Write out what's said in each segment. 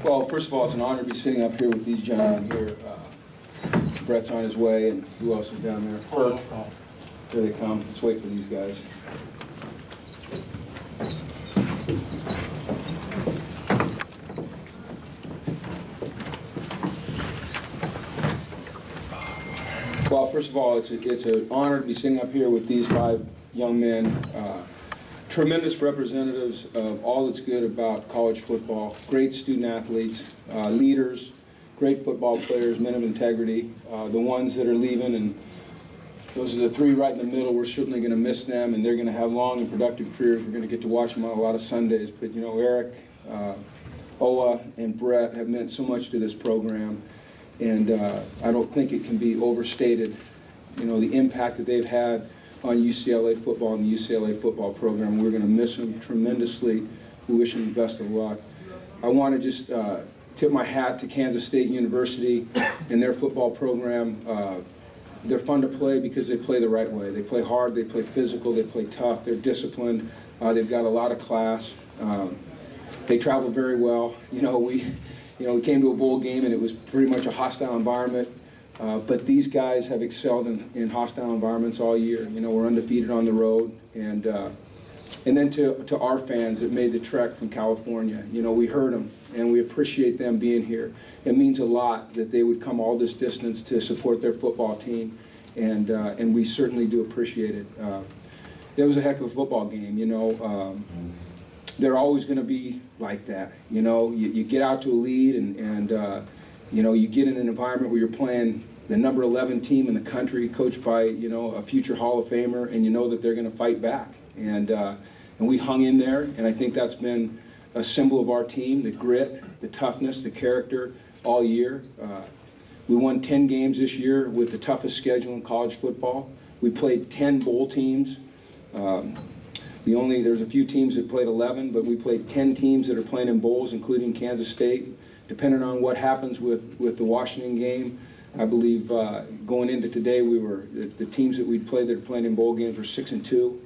Well, first of all, it's an honor to be sitting up here with these gentlemen here. Brett's on his way, and who else is down there? Perk. Here they come. Let's wait for these guys. Well, first of all, it's an honor to be sitting up here with these 5 young men. Tremendous representatives of all that's good about college football, great student athletes, leaders, great football players, men of integrity, the ones that are leaving, and those are the 3 right in the middle. We're certainly going to miss them, and they're going to have long and productive careers. We're going to get to watch them on a lot of Sundays. But, you know, Eric, Oa, and Brett have meant so much to this program, and I don't think it can be overstated, you know, the impact that they've had on UCLA football and the UCLA football program. We're going to miss them tremendously. We wish them the best of luck. I want to just tip my hat to Kansas State University and their football program. They're fun to play because they play the right way. They play hard, they play physical, they play tough, they're disciplined, they've got a lot of class. They travel very well. You know, we came to a bowl game and it was pretty much a hostile environment. But these guys have excelled in hostile environments all year. You know, we're undefeated on the road, and then to our fans that made the trek from California, you know, we heard them, and we appreciate them being here. It means a lot that they would come all this distance to support their football team, and we certainly do appreciate it. It was a heck of a football game, you know. They're always going to be like that, you know. You get out to a lead, and you know, you get in an environment where you're playing the number 11 team in the country, coached by, you know, a future Hall of Famer, and you know that they're going to fight back. And we hung in there, and I think that's been a symbol of our team, the grit, the toughness, the character all year. We won 10 games this year with the toughest schedule in college football. We played 10 bowl teams. There's a few teams that played 11, but we played 10 teams that are playing in bowls, including Kansas State. Depending on what happens with the Washington game, I believe going into today, the teams that we'd played that are playing in bowl games were 6-2.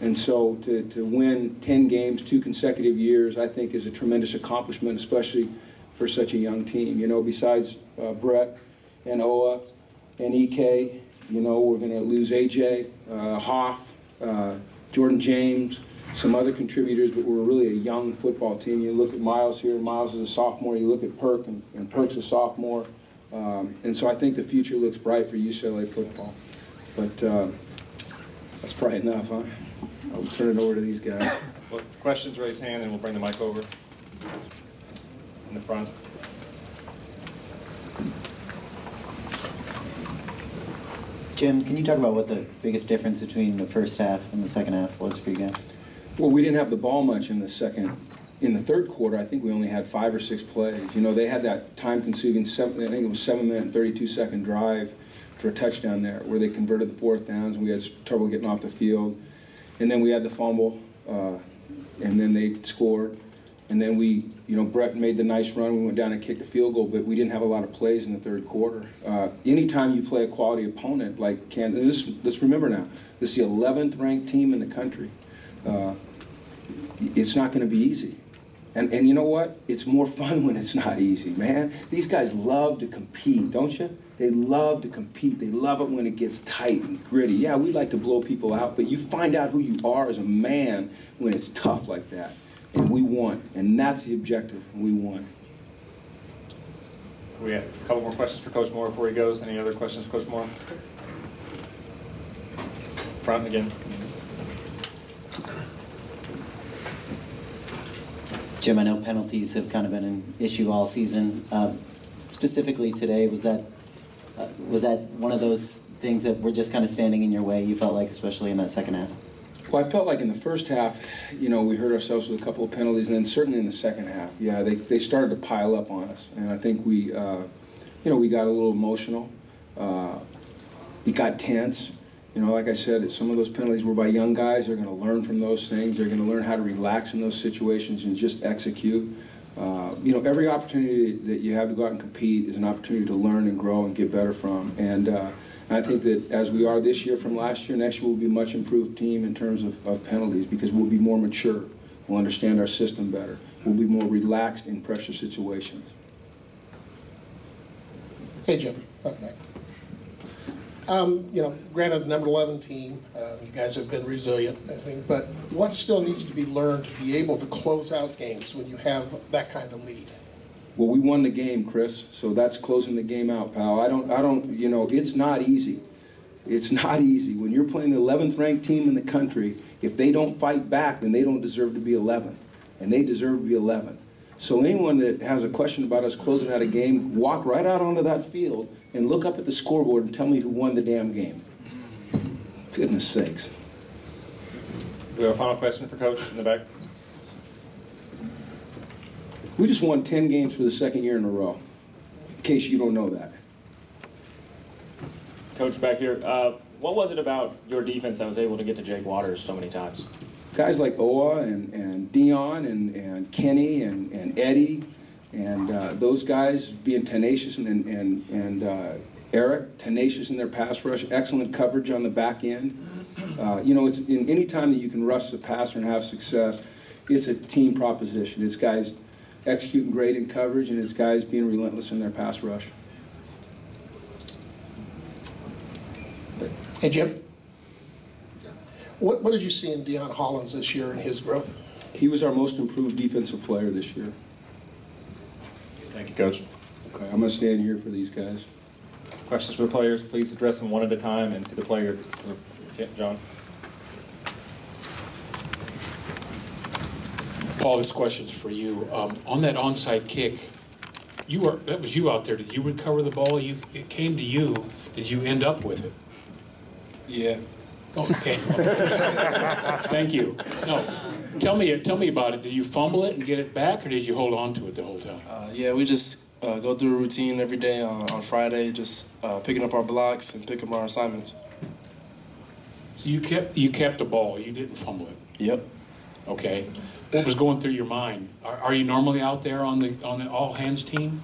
And so to win 10 games 2 consecutive years, I think is a tremendous accomplishment, especially for such a young team. You know, besides Brett and Oa and EK, you know, we're going to lose AJ, Hoff, Jordan James, some other contributors, but we're really a young football team. You look at Miles here, Miles is a sophomore. You look at Perk, and Perk's a sophomore. And so I think the future looks bright for UCLA football. But that's probably enough, huh? I'll turn it over to these guys. Well, questions, raise hand, and we'll bring the mic over in the front. Jim, can you talk about what the biggest difference between the first half and the second half was for you guys? Well, we didn't have the ball much in the third quarter. I think we only had 5 or 6 plays. You know, they had that time-consuming, I think it was 7-minute and 32-second drive for a touchdown there, where they converted the 4th downs, and we had trouble getting off the field. And then we had the fumble, and then they scored. And then Brett made the nice run. We went down and kicked a field goal, but we didn't have a lot of plays in the third quarter. Anytime you play a quality opponent like Kansas, let's remember now, this is the 11th ranked team in the country. It's not going to be easy. And you know what? It's more fun when it's not easy, man. These guys love to compete, don't you? They love to compete. They love it when it gets tight and gritty. Yeah, we like to blow people out, but you find out who you are as a man when it's tough like that. And we won. And that's the objective. We won. We have a couple more questions for Coach Moore before he goes. Any other questions for Coach Moore? Front again. Jim, I know penalties have kind of been an issue all season. Specifically today, was that one of those things that were just kind of standing in your way, you felt like, especially in that second half? Well, I felt like in the first half, you know, we hurt ourselves with a couple of penalties, and then certainly in the second half, yeah, they started to pile up on us, and I think we got a little emotional. It got tense. You know, like I said, some of those penalties were by young guys. They're going to learn from those things. They're going to learn how to relax in those situations and just execute. You know, every opportunity that you have to go out and compete is an opportunity to learn and grow and get better from. And I think that as we are this year from last year, next year we'll be a much improved team in terms of penalties, because we'll be more mature. We'll understand our system better. We'll be more relaxed in pressure situations. Hey, Jim. Up next. You know, granted, number 11 team, you guys have been resilient, I think, but what still needs to be learned to be able to close out games when you have that kind of lead? Well, we won the game, Chris, so that's closing the game out, pal. I don't, you know, it's not easy. It's not easy. When you're playing the 11th ranked team in the country, if they don't fight back, then they don't deserve to be 11, and they deserve to be 11. So anyone that has a question about us closing out a game, walk right out onto that field and look up at the scoreboard and tell me who won the damn game. Goodness sakes. We have a final question for Coach in the back. We just won 10 games for the second year in a row, in case you don't know that. Coach, back here, what was it about your defense that was able to get to Jake Waters so many times? Guys like Oa and Dion and Kenny and Eddie and those guys being tenacious and Eric, tenacious in their pass rush, excellent coverage on the back end. You know, it's in any time that you can rush the passer and have success, it's a team proposition. It's guys executing great in coverage, and it's guys being relentless in their pass rush. Hey, Jim. What did you see in Deion Hollins this year in his growth? He was our most improved defensive player this year. Thank you, Coach. Okay, I'm going to stand here for these guys. Questions for the players, please address them one at a time, and to the player, John. Paul, this question's for you. On that onside kick, that was you out there. Did you recover the ball? It came to you. Did you end up with it? Yeah. Okay. Thank you. No, tell me about it. Did you fumble it and get it back, or did you hold on to it the whole time? Yeah, we just go through a routine every day on Friday, just picking up our blocks and picking up our assignments. So you kept the ball. You didn't fumble it. Yep. Okay. What was going through your mind? Are you normally out there on the all hands team?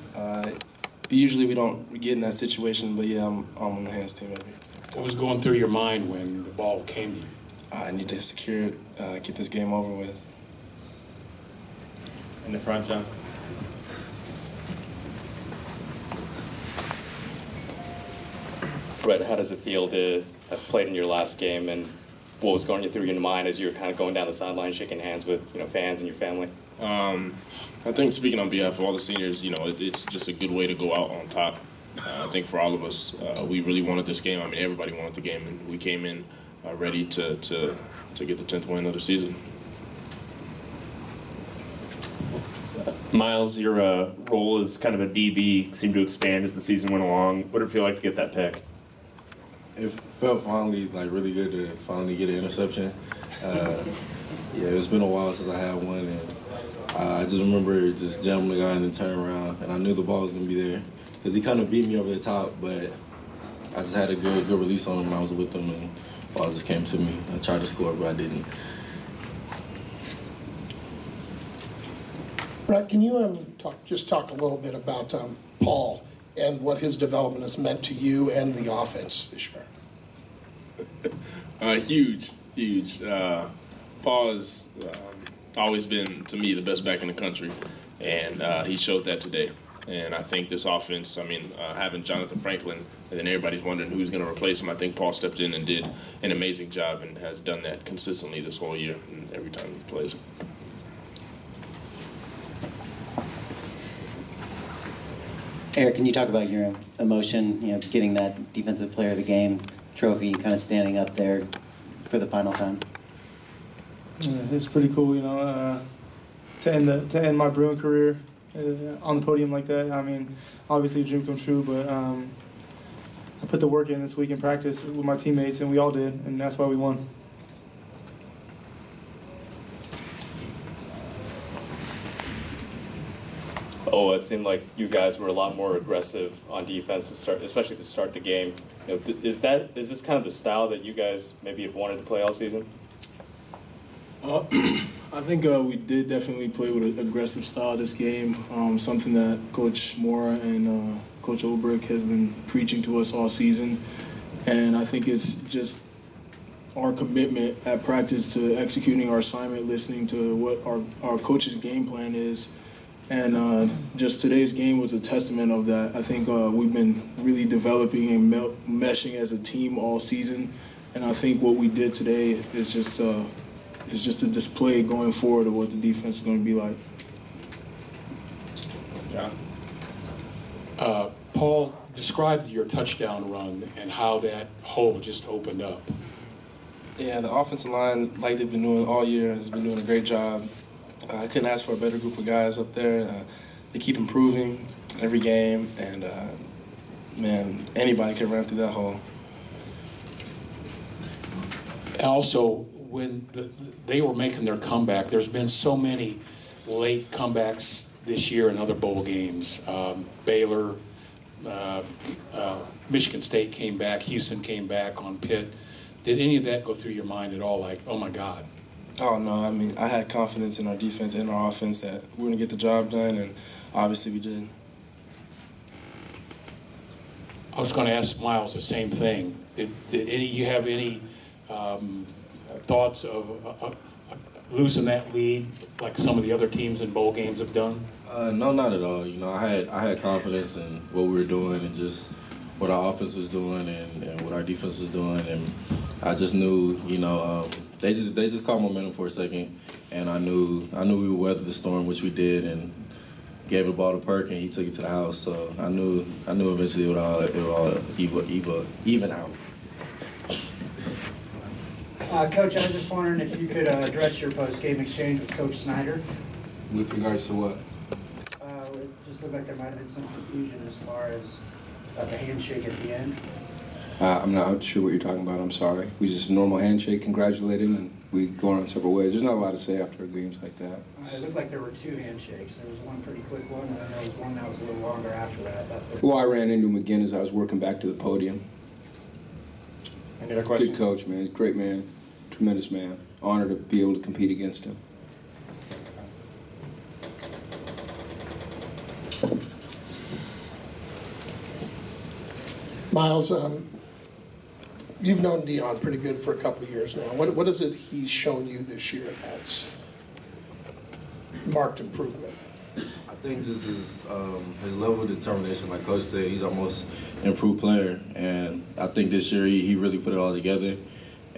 Usually we don't get in that situation, but yeah, I'm on the hands team every day. What was going through your mind when the ball came to you? I need to secure it, get this game over with. In the front, John. Brett, how does it feel to have played in your last game, and what was going through your mind as you were kind of going down the sideline, shaking hands with fans and your family? I think speaking on behalf of all the seniors, it's just a good way to go out on top. I think for all of us, we really wanted this game. I mean, everybody wanted the game, and we came in ready to get the 10th win of the season. Miles, your role as kind of a DB seemed to expand as the season went along. What did it feel like to get that pick? It felt finally really good to finally get an interception. Yeah, it's been a while since I had one, and I just remember just jamming the guy and then turning around, and I knew the ball was gonna be there because he kind of beat me over the top, but I just had a good release on him when I was with him, and the ball just came to me. I tried to score, but I didn't. Brett, can you talk a little bit about Paul and what his development has meant to you and the offense this year? Huge. Paul has always been, to me, the best back in the country, and he showed that today. And I think this offense, having Jonathan Franklin, and then everybody's wondering who's going to replace him, I think Paul stepped in and did an amazing job and has done that consistently this whole year and every time he plays. Eric, can you talk about your emotion, getting that Defensive Player of the Game trophy, kind of standing up there for the final time? Yeah, it's pretty cool, to end my Bruin career on the podium like that. I mean, obviously a dream come true, but I put the work in this week in practice with my teammates, and we all did, and that's why we won. Oh, it seemed like you guys were a lot more aggressive on defense, especially to start the game. Is this kind of the style that you guys maybe have wanted to play all season? I think we did definitely play with an aggressive style this game, something that Coach Mora and Coach Olbrich has been preaching to us all season. And I think it's just our commitment at practice to executing our assignment, listening to what our coach's game plan is. And just today's game was a testament of that. I think we've been really developing and meshing as a team all season. And I think what we did today is just a display going forward of what the defense is going to be like. John? Paul, describe your touchdown run and how that hole just opened up. Yeah, the offensive line, like they've been doing all year, has been doing a great job. I couldn't ask for a better group of guys up there. They keep improving every game, and man, anybody can run through that hole. And also, when they were making their comeback, there's been so many late comebacks this year in other bowl games. Baylor, Michigan State came back, Houston came back on Pitt. Did any of that go through your mind at all, like, oh my God? Oh, no, I mean, I had confidence in our defense and our offense that we're going to get the job done, and obviously we did. I was going to ask Miles the same thing. Did you have any thoughts of losing that lead like some of the other teams in bowl games have done? No, not at all. You know, I had confidence in what we were doing and just what our offense was doing and what our defense was doing, and I just knew, you know, they just caught momentum for a second, and I knew we would weather the storm, which we did, and gave the ball to Perk, and he took it to the house. So I knew eventually it would all even out. Coach, I was just wondering if you could address your post-game exchange with Coach Snyder. With regards to what? It just looked like there might have been some confusion as far as the handshake at the end. I'm not sure what you're talking about. I'm sorry. We just a normal handshake, congratulate him, and we go on several ways. There's not a lot to say after games like that. It looked like there were two handshakes. There was one pretty quick one, and then there was one that was a little longer after that. Well, I ran into him again as I was working back to the podium. Any other questions? Good coach, man. He's a great man, tremendous man. Honored to be able to compete against him. Miles, you've known Dion pretty good for a couple of years now. What is it he's shown you this year that's marked improvement? I think just his level of determination, like Coach said, he's our most improved player, and I think this year he really put it all together.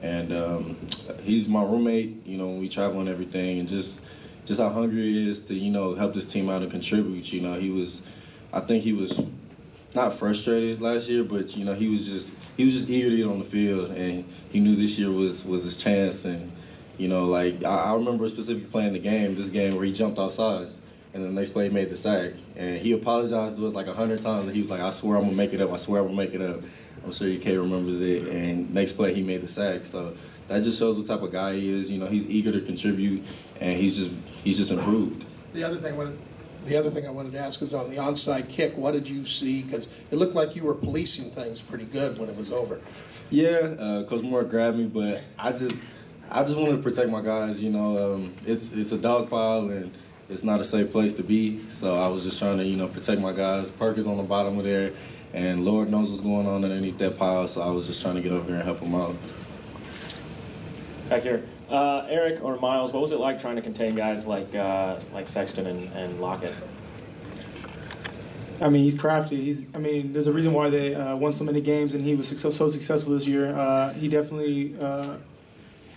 And he's my roommate, you know, when we travel and everything, and just how hungry he is to, you know, help this team out and contribute. You know, I think he was not frustrated last year, but you know, he was just eager to get on the field, and he knew this year was his chance. And you know, like I remember specifically playing this game where he jumped off sides, and the next play he made the sack, and he apologized to us like 100 times, and he was like, "I swear I'm gonna make it up. I swear I'm gonna make it up." I'm sure UK remembers it, and next play he made the sack. So that just shows what type of guy he is. You know, he's eager to contribute, and he's just improved. The other thing I wanted to ask is on the onside kick. What did you see? Because it looked like you were policing things pretty good when it was over. Yeah, Coach Moore grabbed me, but I just wanted to protect my guys. You know, it's a dog pile, and it's not a safe place to be. So I was just trying to, you know, protect my guys. Perk is on the bottom of there, and Lord knows what's going on underneath that pile. So I was just trying to get up here and help them out. Back here. Eric or Miles, what was it like trying to contain guys like Sexton and Lockett? I mean, he's crafty. There's a reason why they won so many games, and he was so successful this year. He definitely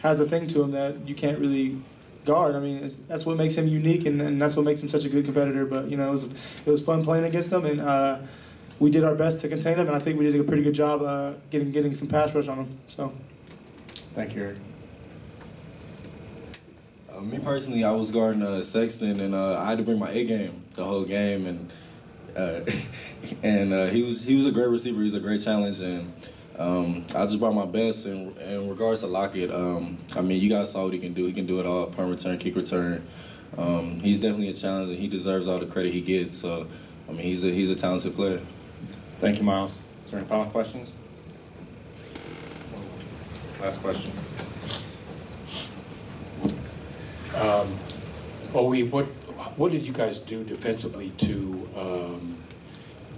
has a thing to him that you can't really guard. I mean, that's what makes him unique, and that's what makes him such a good competitor. But you know, it was fun playing against him, and we did our best to contain him, and I think we did a pretty good job getting some pass rush on him. So, thank you, Eric. Me personally, I was guarding Sexton, and I had to bring my A game the whole game, and he was a great receiver. He was a great challenge, and I just brought my best. And in regards to Lockett, I mean, you guys saw what he can do. He can do it all: punt return, kick return. He's definitely a challenge, and he deserves all the credit he gets. So, I mean, he's a talented player. Thank you, Miles. Is there any final questions? Last question. What did you guys do defensively to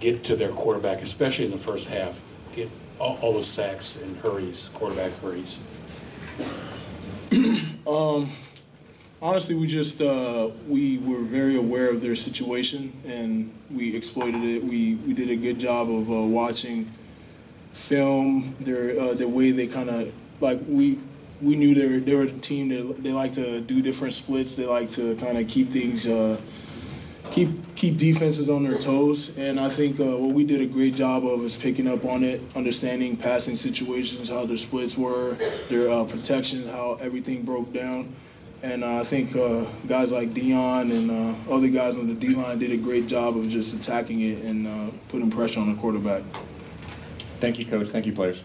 get to their quarterback, especially in the first half? Get all those sacks and hurries, quarterback hurries. Honestly, we just we were very aware of their situation and we exploited it. We did a good job of watching film, the way they kind of like we knew they were a team that they like to do different splits. They like to kind of keep things keep defenses on their toes. And I think what we did a great job of is picking up on it, understanding passing situations, how their splits were, their protection, how everything broke down. And I think guys like Dion and other guys on the D-line did a great job of just attacking it and putting pressure on the quarterback. Thank you, Coach. Thank you, players.